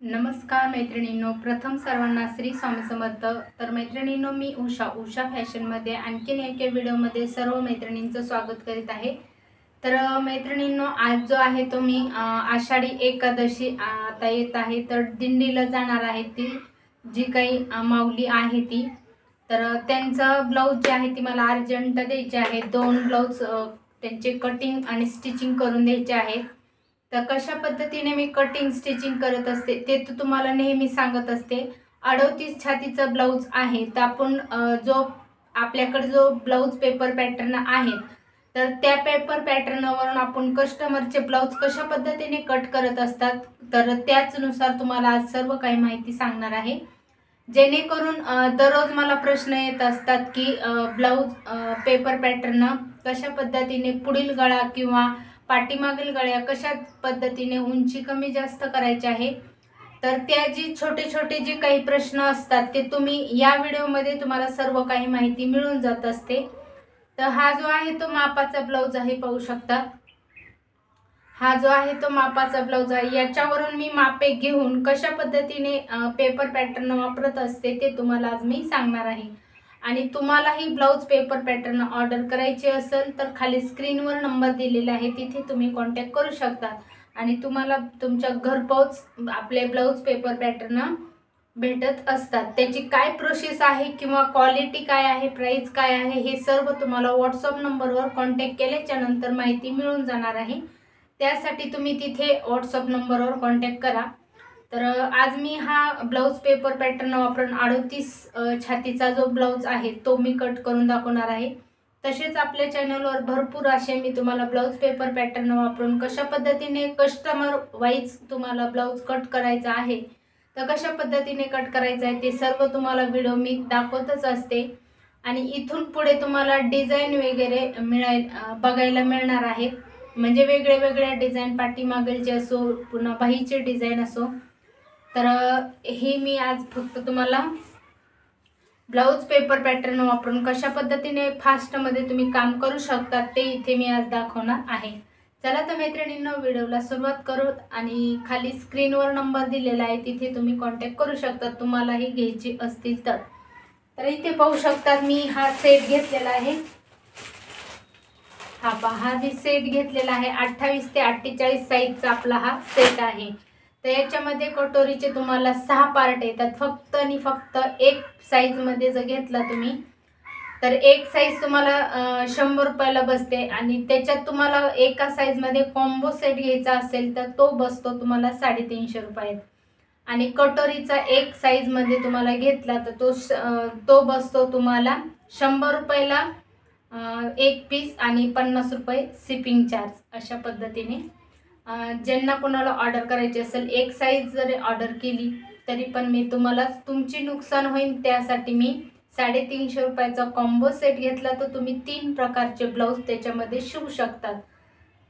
नमस्कार मैत्रिणींनो, प्रथम सर्वांना श्री स्वामी समर्थ। तर मैत्रिणींनो, मी उषा फॅशनमध्ये आणखीन एका व्हिडिओमध्ये सर्व मैत्रिणींचं स्वागत करीत आहे। तर मैत्रिणींनो, आज जो आहे तो मी आषाढी एकादशी आता येत आहे, तर दिंडीला जाणार आहे ती जी काही माऊली आहे ती, तर त्यांचं ब्लाऊज जे आहे ती मला अर्जंट द्यायचे आहे। 2 ब्लाऊज त्यांचे कटिंग आणि स्टिचिंग करून द्यायचे आहेत। तर कशा पद्धतीने मी कटिंग स्टिचिंग करत असते ते तर तुम्हाला नेहमी सांगत असते। 38 छातीचा ब्लाऊज आहे, तर आपण जो आपल्याकडे जो ब्लाऊज पेपर पॅटर्न आहे, तर त्या पेपर पॅटर्नवरून आपण कस्टमरचे ब्लाऊज कशा पद्धतीने कट करत असतात, तर त्याचनुसार तुम्हाला आज सर्व काही माहिती सांगणार आहे। जेणेकरून दररोज मला प्रश्न येत असतात की ब्लाऊज पेपर पॅटर्न कशा पद्धतीने पुढील गळा किंवा पाठीमागील गळ्या कशा पद्धतीने उंची कमी जास्त करायची आहे, तर त्या जी छोटे छोटे जे काही प्रश्न असतात ते तुम्ही या व्हिडिओमध्ये तुम्हाला सर्व काही माहिती मिळून जात असते। तर हा जो आहे तो मापाचा ब्लाऊज आहे, पाहू शकता। हा जो आहे तो मापाचा ब्लाऊज आहे, याच्यावरून मी मापे घेऊन कशा पद्धतीने पेपर पॅटर्न वापरत असते ते तुम्हाला आज मी सांगणार आहे। आणि तुम्हालाही ब्लाऊज पेपर पॅटर्न ऑर्डर करायचे असेल तर खाली स्क्रीनवर नंबर दिलेला आहे, तिथे तुम्ही कॉन्टॅक्ट करू शकता आणि तुम्हाला तुमच्या घरपोच आपले ब्लाऊज पेपर पॅटर्न भेटत असतात। त्याची काय प्रोसेस आहे किंवा क्वालिटी काय आहे, प्राइस काय आहे, हे सर्व तुम्हाला व्हॉट्सअप नंबरवर कॉन्टॅक्ट केल्याच्या नंतर माहिती मिळून जाणार आहे। त्यासाठी तुम्ही तिथे व्हॉट्सअप नंबरवर कॉन्टॅक्ट करा। तर आज मी हा ब्लाऊज पेपर पॅटर्न वापरून 38 छातीचा जो ब्लाऊज आहे तो मी कट करून दाखवणार आहे। तसेच आपल्या चॅनलवर भरपूर असे मी तुम्हाला ब्लाऊज पेपर पॅटर्न वापरून कशा पद्धतीने कस्टमर वाईज तुम्हाला ब्लाऊज कट करायचा आहे, तर कशा पद्धतीने कट करायचा आहे ते सर्व तुम्हाला व्हिडिओ मी दाखवतच असते। आणि इथून पुढे तुम्हाला डिझाईन वगैरे बघायला मिळणार आहेत, म्हणजे वेगळ्या डिझाईन पाठीमागेलचे असो पुन्हा बाहीचे डिझाईन असो। तर हे मी आज फक्त तुम्हाला ब्लाऊज पेपर पॅटर्न वापरून कशा पद्धतीने फास्टमध्ये तुम्ही काम करू शकता ते इथे मी आज दाखवणार आहे। चला तर मैत्रिणींनो, व्हिडिओला सुरुवात करू। आणि खाली स्क्रीनवर नंबर दिलेला आहे, तिथे तुम्ही कॉन्टॅक्ट करू शकता तुम्हालाही घ्यायची असतील तर। तर इथे पाहू शकता मी हा सेट घेतलेला आहे। हा पहा, हा जी सेट घेतलेला आहे 28 ते 48 साईजचा आपला हा सेट आहे। तर याच्यामध्ये कटोरीचे तुम्हाला 6 पार्ट येतात। फक्त आणि फक्त एक साईज मध्ये जर घेतला तुम्ही तर एक साईज तुम्हाला 100 रुपयाला बसते। आणि त्याच्यात तुम्हाला एका साईज मध्ये कॉम्बो सेट घ्यायचा असेल तर तो बसतो तुम्हाला 350 रुपयात। आणि कटोरीचा एक साईज मध्ये तुम्हाला घेतला तर तो बसतो तुम्हाला 100 रुपयाला एक पीस आणि 50 रुपये शिपिंग चार्ज। अशा पद्धतीने ज्यांना कोणाला ऑर्डर करायची असेल, एक साईज जरी ऑर्डर केली तरी पण मी तुम्हाला तुमची नुकसान होईल त्यासाठी मी 350 रुपयाचा कॉम्बो सेट घेतला, तर तुम्ही 3 प्रकारचे ब्लाऊज त्याच्यामध्ये शिवू शकतात।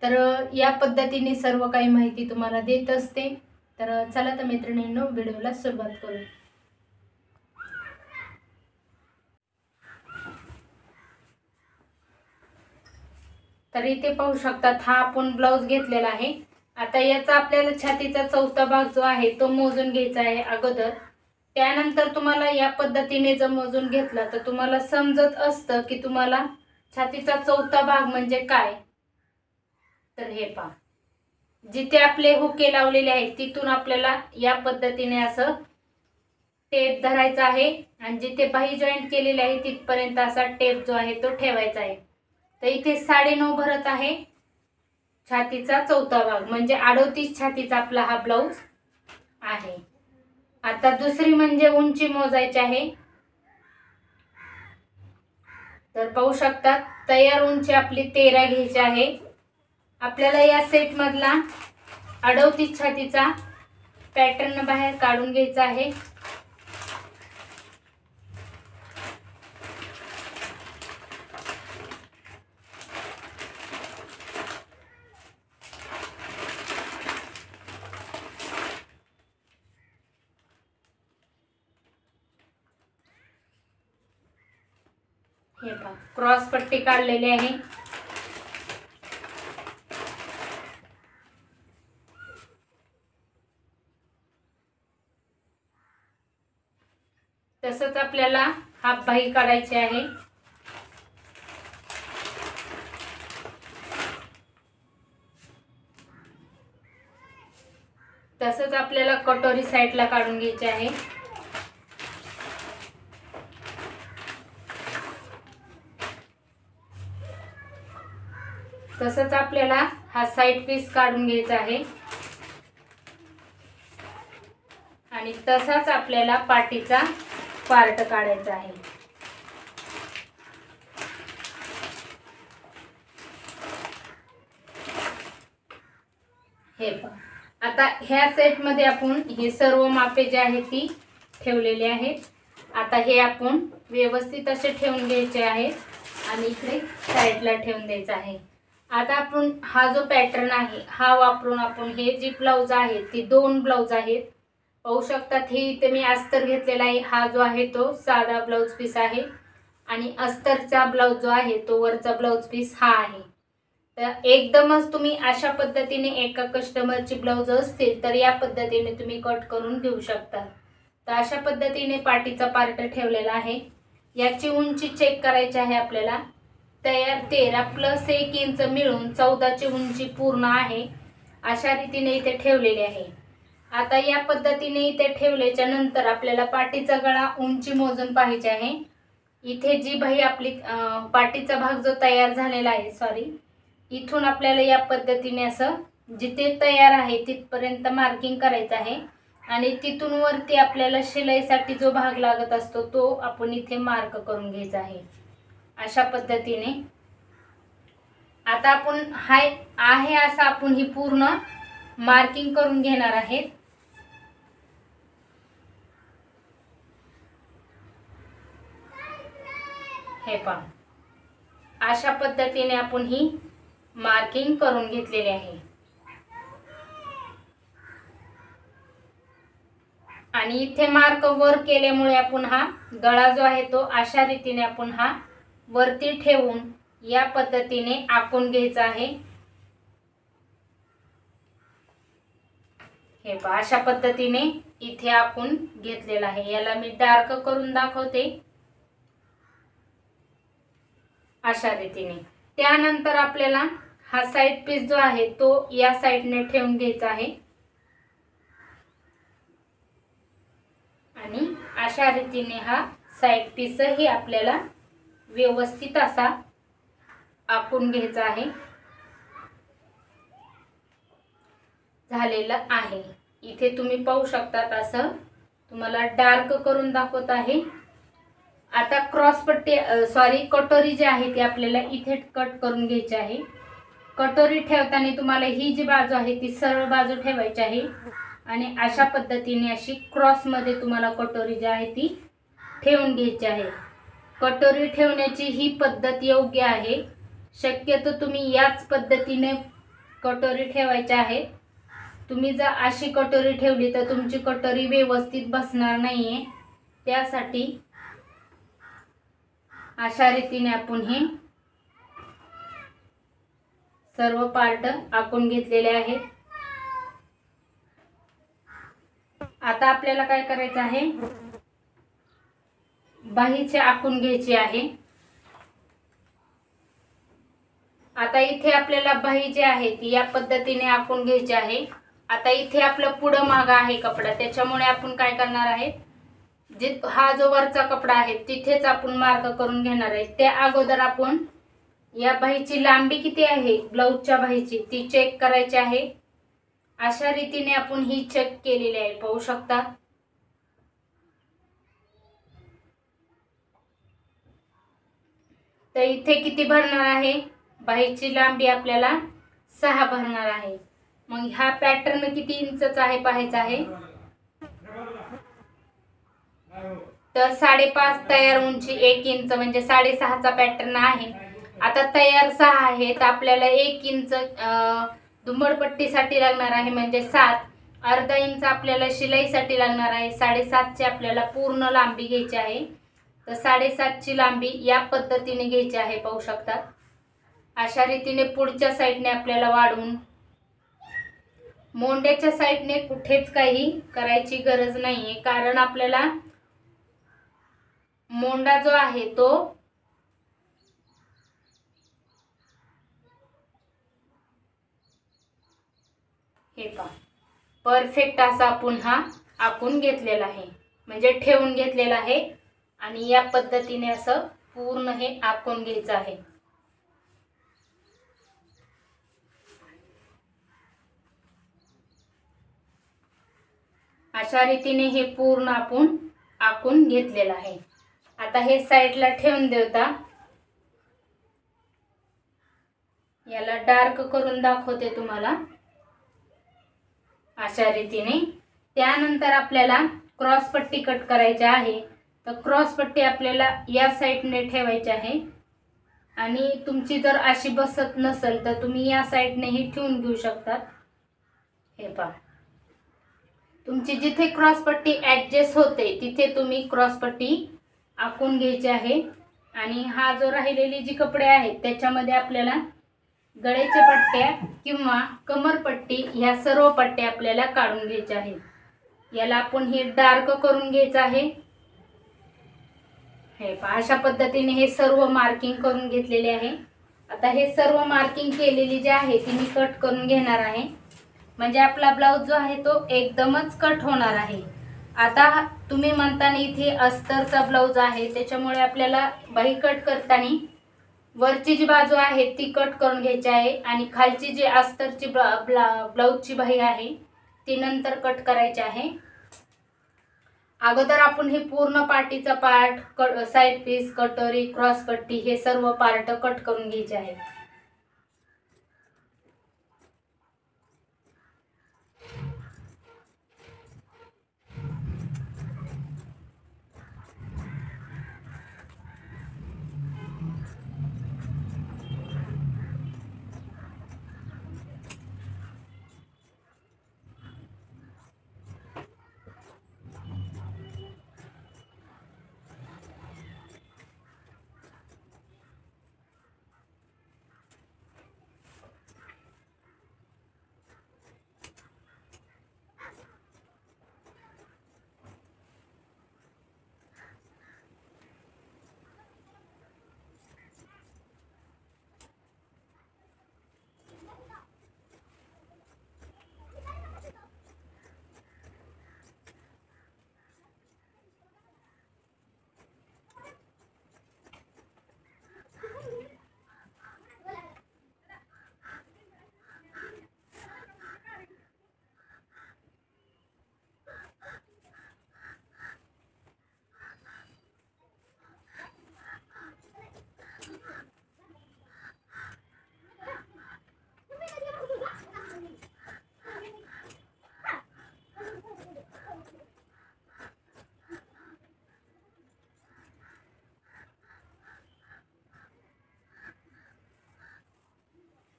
तर या पद्धतीने सर्व काही माहिती तुम्हाला देत असते। तर चला तर मैत्रिणींनो, व्हिडिओला सुरुवात करू। तर इथे पाहू शकतात हा आपण ब्लाऊज घेतलेला आहे। आता याचा आपल्याला छातीचा चौथा भाग जो आहे तो मोजून घ्यायचा आहे अगोदर। त्यानंतर तुम्हाला या पद्धतीने जर मोजून घेतला तर तुम्हाला समजत असतं की तुम्हाला छातीचा चौथा भाग म्हणजे काय। तर हे पहा, जिथे आपले हुके लावलेले आहेत तिथून आपल्याला या पद्धतीने असं टेप धरायचा आहे आणि जिथे बाही जॉईंट केलेली आहे तिथपर्यंत असा टेप जो आहे तो ठेवायचा आहे। तर इथे 9.5 भरत आहे छातीचा चौथा भाग, म्हणजे 38 छातीचा आपला हा ब्लाऊज आहे। आता दुसरी म्हणजे उंची मोजायची आहे। तर पाहू शकता तयार उंची आपली 13 घ्यायची आहे। आपल्याला या सेट मधला 38 छातीचा पॅटर्न बाहेर काढून घ्यायचा आहे। हे पहा, क्रॉस पट्टी काढलेली आहे। तसंच आपल्याला हाफ बाही काढायची आहे. तसंच आपल्याला कटोरी साईडला काढून घ्यायची आहे. तसंच आपल्याला हा साइड पीस काढून घ्यायचा आहे आणि तसाच आपल्याला पाठीचा पार्ट काढायचा आहे. हे पहा, आता ह्या सेट मध्ये आपण हे सर्व मापे जे आहेत ती ठेवलेली आहेत. आता हे आपण व्यवस्थित असे ठेवून घ्यायचे आहेत आणि इकडे साइडला ठेवून द्यायचा आहे. आता आपण हा जो पॅटर्न आहे हा वापरून आपण हे जी ब्लाउज आहे ती 2 ब्लाउज आहेत. पाहू शकतात, हे इथे मी अस्तर घेतलेला आहे. हा जो आहे तो साधा ब्लाउज पीस आहे आणि अस्तरचा ब्लाउज जो आहे तो वरचा ब्लाउज पीस हा आहे. तर एकदमच तुम्ही अशा पद्धतीने एका कस्टमरची ब्लाउज असतील तर या पद्धतीने तुम्ही कट करून देऊ शकता. तर अशा पद्धतीने पाठीचा पार्ट ठेवलेला आहे. याची उंची चेक करायची आहे आपल्याला. तयार 13 + 1 इंच मिळून 14 ची उंची पूर्ण आहे. अशा रीतीने इथे ठेवलेली आहे. आता या पद्धतीने इथे ठेवल्याच्या नंतर आपल्याला पाठीचा गळा उंची मोजून पाहायची आहे. इथे जी बाही आपली पाठीचा भाग जो तयार झालेला आहे इथून आपल्याला या पद्धतीने असं जिथे तयार आहे तिथपर्यंत मार्किंग करायचं आहे आणि तिथून वरती आपल्याला शिलाईसाठी जो भाग लागत असतो तो आपण इथे मार्क करून घ्यायचा आहे. अशा पद्धतीने आता आपण हाय आहे असं आपण ही पूर्ण मार्किंग करून घेणार आहे. हे पहा, अशा पद्धतीने आपण ही मार्किंग करून घेतलेली आहे आणि इथे मार्क वर केल्यामुळे आपण हा गळा जो आहे तो अशा रीतीने आपण हा वरती ठेवून या पद्धतीने आखून घ्यायचा आहे. हे पहा, अशा पद्धतीने इथे आखून घेतलेला आहे. याला मी डार्क करून दाखवते. अशा रीतीने त्यानंतर आपल्याला हा साइड पीस जो आहे तो या साइडने ठेवून घ्यायचा आहे आणि अशा रीतीने हा साइड पीस ही आपल्याला व्यवस्थित असा आखून घ्यायचा आहे. झालेला आहे. इथे तुम्ही पाहू शकतात, असं तुम्हाला डार्क करून दाखवत आहे. आता क्रॉस पट्टी कटोरी जी आहे ती आपल्याला इथे कट करून घ्यायची आहे. कटोरी ठेवताना तुम्हाला ही जी बाजू आहे ती सरळ बाजू ठेवायची आहे आणि अशा पद्धतीने अशी क्रॉस मध्ये तुम्हाला कटोरी जी आहे ती ठेवून घ्यायची आहे. कटोरी ठेवण्याची ही पद्धत योग्य आहे. शक्यतो तुम्ही याच पद्धतीने कटोरी ठेवायची आहे. तुम्ही जर अशी कटोरी ठेवली तर तुमची कटोरी व्यवस्थित बसणार नाहीये. त्यासाठी अशा रीतीने आपण हे सर्व पार्ट आखून घेतलेले आहेत. आता आपल्याला काय करायचं आहे, बाहीचे आखून घ्यायची आहे. आता इथे आपल्याला बाही जी आहे ती या पद्धतीने आखून घ्यायची आहे. आता इथे आपलं पुढं माग आहे कपडा, त्याच्यामुळे आपण काय करणार आहे, हा जो वरचा कपडा आहे तिथेच आपण मार्क करून घेणार आहे. त्या अगोदर आपण या बाहीची लांबी किती आहे ब्लाउजच्या बाहीची ती चेक करायची आहे. अशा रीतीने आपण ही चेक केलेली आहे, पाहू शकता. तर इथे किती भरणार आहे, बाहीची लांबी आपल्याला 6 भरणार आहे. मग हा पॅटर्न किती इंचचा आहे पाहायचा आहे. तर 5.5 तयार उंची 1 इंच म्हणजे 6.5चा पॅटर्न आहे. आता तयार 6 आहे तर आपल्याला 1 इंच दुमडपट्टीसाठी लागणार आहे म्हणजे 7. अर्धा इंच आपल्याला शिलाईसाठी लागणार आहे. 7.5ची आपल्याला पूर्ण लांबी घ्यायची आहे. तर 7.5ची लांबी या पद्धतीने घ्यायची आहे, पाहू शकतात. अशा रीतीने पुढच्या साईडने आपल्याला वाढवून, मोंड्याच्या साईडने कुठेच काही करायची गरज नाहीये, कारण आपल्याला मोंडा जो आहे तो हे पहा परफेक्ट असा आपण हा आखून घेतलेला आहे, म्हणजे ठेवून घेतलेला आहे आणि या पद्धतीने असं पूर्ण हे आखून घ्यायचं आहे। अशा रीतीने हे पूर्ण आपण आखून घेतलेलं आहे। आता हे साइडला ठेवून देऊता, याला डार्क करून दाखवते तुम्हाला अशा रीतीने। त्यानंतर आपल्याला क्रॉस पट्टी कट करायची आहे, तर क्रॉस पट्टी आपल्याला या साइडने ठेवायची आहे आणि तुमची जर अशी बसत नसेल तर तुम्ही या साइडनेही ठेवून घेऊ शकतात। हे पहा तुमची जिथे क्रॉस पट्टी ॲडजस्ट होते तिथे तुम्ही क्रॉस पट्टी आखून घ्यायची आहे। आणि हा जो राहिलेली जी कपडे आहेत त्याच्यामध्ये आपल्याला गळ्याच्या पट्ट्या किंवा कमरपट्टी ह्या सर्व पट्ट्या आपल्याला काढून घ्यायच्या आहेत। याला आपण हे डार्क करून घ्यायचं आहे। हे पहा अशा पद्धतीने हे सर्व मार्किंग करून घेतलेले आहे। आता हे सर्व मार्किंग केलेली जी आहे ती मी कट करून घेणार आहे, म्हणजे आपला ब्लाउज जो आहे तो एकदमच कट होणार आहे। आता तुम्ही म्हणताना इथे अस्तरचा ब्लाउज आहे त्याच्यामुळे आपल्याला बाही कट करताना वरची जी बाजू आहे ती कट करून घ्यायची आहे आणि खालची जी अस्तरची ब्लाउजची बाही आहे ती नंतर कट करायची आहे। अगोदर आपण हे पूर्ण पार्टीचा पार्ट, साइड पीस, कटोरी, क्रॉस पट्टी हे सर्व पार्ट कट करून घ्यायचे आहे।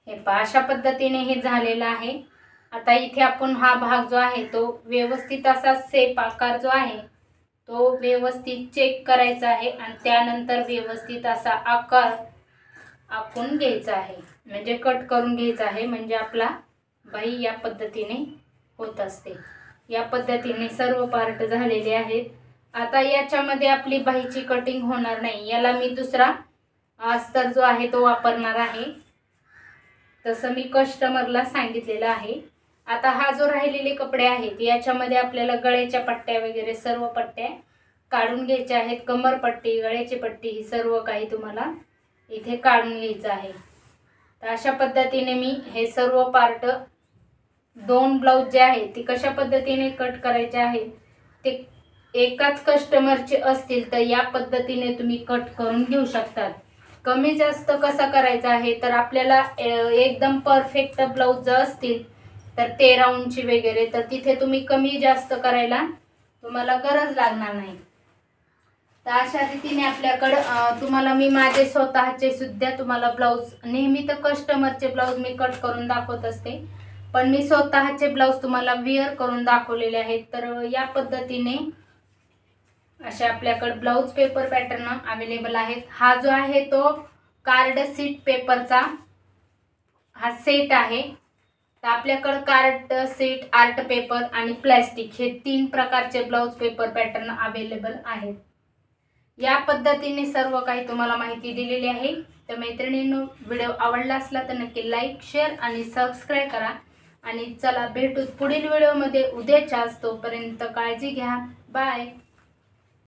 हे पहा अशा पद्धतीने हे झालेलं आहे। आता इथे आपण हा भाग जो आहे तो व्यवस्थित असा शेप आकार जो आहे तो व्यवस्थित चेक करायचा आहे आणि त्यानंतर व्यवस्थित असा आकार आखून घ्यायचा आहे, म्हणजे कट करून घ्यायचा आहे, म्हणजे आपला बाही या पद्धतीने होत असते। या पद्धतीने सर्व पार्ट झालेले आहेत। आता याच्यामध्ये आपली बाहीची कटिंग होणार नाही, याला मी दुसरा अस्तर जो आहे तो वापरणार आहे, तसं मी कस्टमरला सांगितलेलं आहे। आता हा जो राहिलेले कपडे आहेत याच्यामध्ये आपल्याला गळ्याच्या पट्ट्या वगैरे सर्व पट्ट्या काढून घ्यायच्या आहेत। कमरपट्टी, गळ्याची पट्टी ही सर्व काही तुम्हाला इथे काढून घ्यायचं आहे। तर अशा पद्धतीने मी हे सर्व पार्ट, दोन ब्लाउज जे आहे ती कशा पद्धतीने कट करायचे आहे ते एकाच कस्टमरचे असतील तर या पद्धतीने तुम्ही कट करून घेऊ शकतात। कमी जास्त कसा करायचा आहे तर आपल्याला एकदम परफेक्ट ब्लाउज जर असतील तर 13 इंची वगैरे तर तिथे तुम्ही कमी जास्त करायला तुम्हाला गरज लागणार नाही। तर अशा रीतीने आपल्याकडे तुम्हाला मी माझे स्वतःचे सुद्धा तुम्हाला ब्लाउज, नेहमी तर कस्टमरचे ब्लाउज मी कट करून दाखवत असते, पण मी स्वतःचे ब्लाउज तुम्हाला वेअर करून दाखवलेले आहेत। तर या पद्धतीने अशा आपल्याकडे ब्लाउज पेपर पॅटर्न अवेलेबल आहेत। हा जो आहे तो कार्ड सीट पेपरचा हा सेट आहे। तर आपल्याकडे कार्ड सीट, आर्ट पेपर आणि प्लास्टिक हे 3 प्रकारचे ब्लाउज पेपर पॅटर्न अवेलेबल आहेत। या पद्धतीने सर्व काही तुम्हाला माहिती दिलेली आहे। तर मैत्रिणींनो, व्हिडिओ आवडला असला तर नक्की लाईक, शेअर आणि सबस्क्राईब करा। आणि चला भेटू पुढील व्हिडिओमध्ये उद्याच्याच। तोपर्यंत काळजी घ्या। बाय।